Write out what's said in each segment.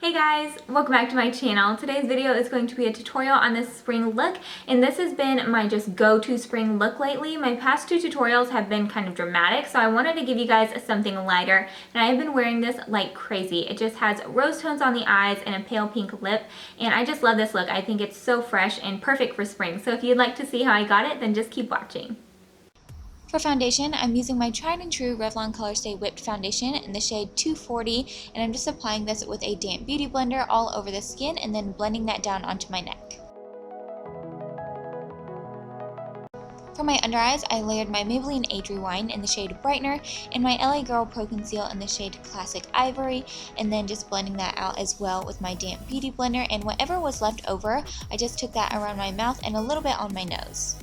Hey guys, welcome back to my channel. Today's video is going to be a tutorial on this spring look, and this has been my just go-to spring look lately. My past two tutorials have been kind of dramatic, so I wanted to give you guys something lighter, and I have been wearing this like crazy. It just has rose tones on the eyes and a pale pink lip, and I just love this look. I think it's so fresh and perfect for spring, so if you'd like to see how I got it, then just keep watching. For foundation, I'm using my tried and true Revlon Colorstay Whipped Foundation in the shade 240, and I'm just applying this with a damp beauty blender all over the skin and then blending that down onto my neck. For my under eyes, I layered my Maybelline Age Rewind in the shade Brightener and my LA Girl Pro Conceal in the shade Classic Ivory, and then just blending that out as well with my damp beauty blender, and whatever was left over, I just took that around my mouth and a little bit on my nose.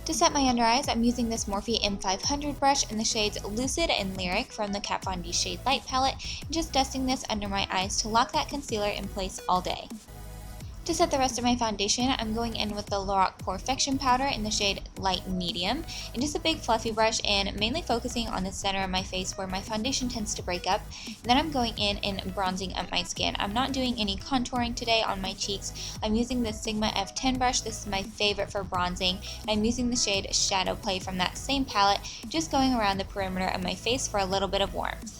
To set my under eyes, I'm using this Morphe M500 brush in the shades Lucid and Lyric from the Kat Von D Shade Light palette, and just dusting this under my eyes to lock that concealer in place all day. To set the rest of my foundation, I'm going in with the Lorac Porefection Powder in the shade Light Medium, and just a big fluffy brush, and mainly focusing on the center of my face where my foundation tends to break up. And then I'm going in and bronzing up my skin. I'm not doing any contouring today on my cheeks. I'm using the Sigma F10 brush. This is my favorite for bronzing. And I'm using the shade Shadowplay from that same palette, just going around the perimeter of my face for a little bit of warmth.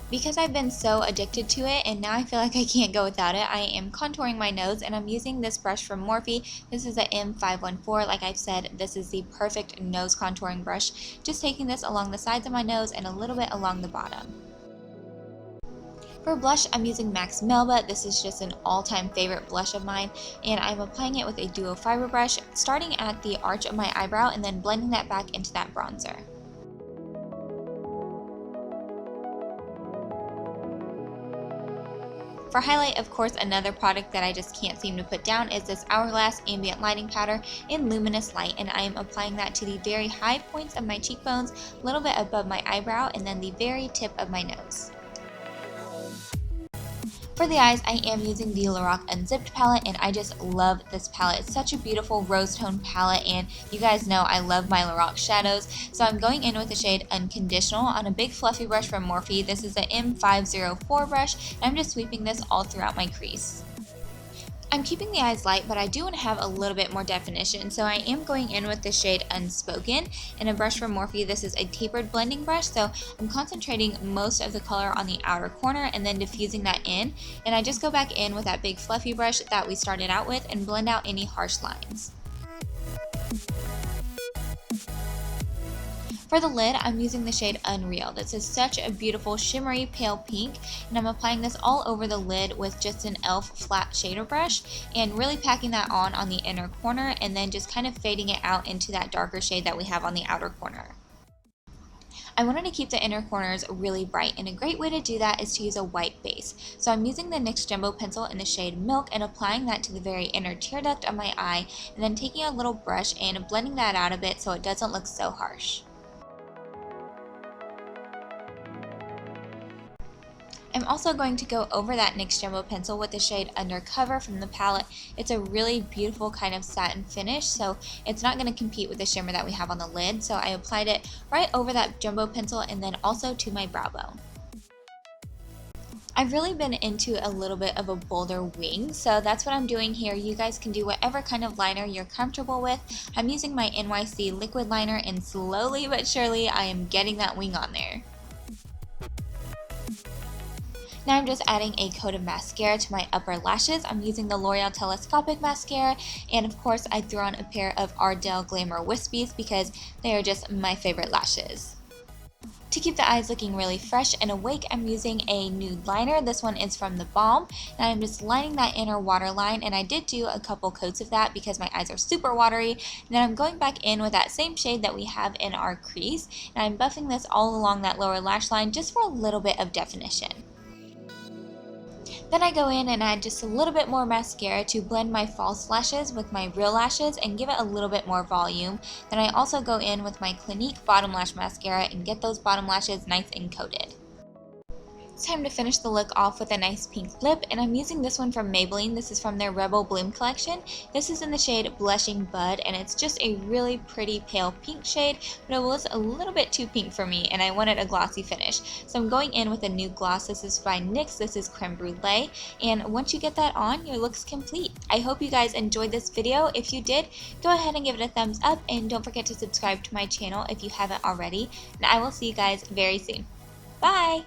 Because I've been so addicted to it and now I feel like I can't go without it, I am contouring my nose, and I'm using this brush from Morphe. This is a M514. Like I've said, this is the perfect nose contouring brush. Just taking this along the sides of my nose and a little bit along the bottom. For blush, I'm using MAC's Melba. This is just an all-time favorite blush of mine, and I'm applying it with a duo fiber brush, starting at the arch of my eyebrow and then blending that back into that bronzer. For highlight, of course, another product that I just can't seem to put down is this Hourglass Ambient Lighting Powder in Luminous Light, and I am applying that to the very high points of my cheekbones, a little bit above my eyebrow, and then the very tip of my nose. For the eyes, I am using the Lorac Unzipped palette, and I just love this palette. It's such a beautiful rose tone palette, and you guys know I love my Lorac shadows, so I'm going in with the shade Unconditional on a big fluffy brush from Morphe. This is the M504 brush, and I'm just sweeping this all throughout my crease. I'm keeping the eyes light, but I do want to have a little bit more definition, so I am going in with the shade Unspoken and a brush from Morphe. This is a tapered blending brush, so I'm concentrating most of the color on the outer corner and then diffusing that in, and I just go back in with that big fluffy brush that we started out with and blend out any harsh lines. For the lid, I'm using the shade Unreal. This is such a beautiful shimmery pale pink, and I'm applying this all over the lid with just an e.l.f. flat shader brush and really packing that on the inner corner and then just kind of fading it out into that darker shade that we have on the outer corner. I wanted to keep the inner corners really bright, and a great way to do that is to use a white base. So I'm using the NYX Jumbo Pencil in the shade Milk and applying that to the very inner tear duct of my eye, and then taking a little brush and blending that out a bit so it doesn't look so harsh. I'm also going to go over that NYX Jumbo Pencil with the shade Undercover from the palette. It's a really beautiful kind of satin finish, so it's not going to compete with the shimmer that we have on the lid. So I applied it right over that Jumbo Pencil and then also to my brow bone. I've really been into a little bit of a bolder wing, so that's what I'm doing here. You guys can do whatever kind of liner you're comfortable with. I'm using my NYC liquid liner, and slowly but surely I am getting that wing on there. Now I'm just adding a coat of mascara to my upper lashes. I'm using the L'Oreal Telescopic Mascara, and of course I threw on a pair of Ardell Glamour Wispies because they are just my favorite lashes. To keep the eyes looking really fresh and awake, I'm using a nude liner. This one is from The Balm, and I'm just lining that inner waterline, and I did do a couple coats of that because my eyes are super watery. And then I'm going back in with that same shade that we have in our crease, and I'm buffing this all along that lower lash line just for a little bit of definition. Then I go in and add just a little bit more mascara to blend my false lashes with my real lashes and give it a little bit more volume. Then I also go in with my Clinique Bottom Lash Mascara and get those bottom lashes nice and coated. It's time to finish the look off with a nice pink lip, and I'm using this one from Maybelline. This is from their Rebel Bloom collection. This is in the shade Blushing Bud, and it's just a really pretty pale pink shade, but it was a little bit too pink for me, and I wanted a glossy finish. So I'm going in with a new gloss. This is by NYX. This is Creme Brulee, and once you get that on, your look's complete. I hope you guys enjoyed this video. If you did, go ahead and give it a thumbs up, and don't forget to subscribe to my channel if you haven't already, and I will see you guys very soon. Bye!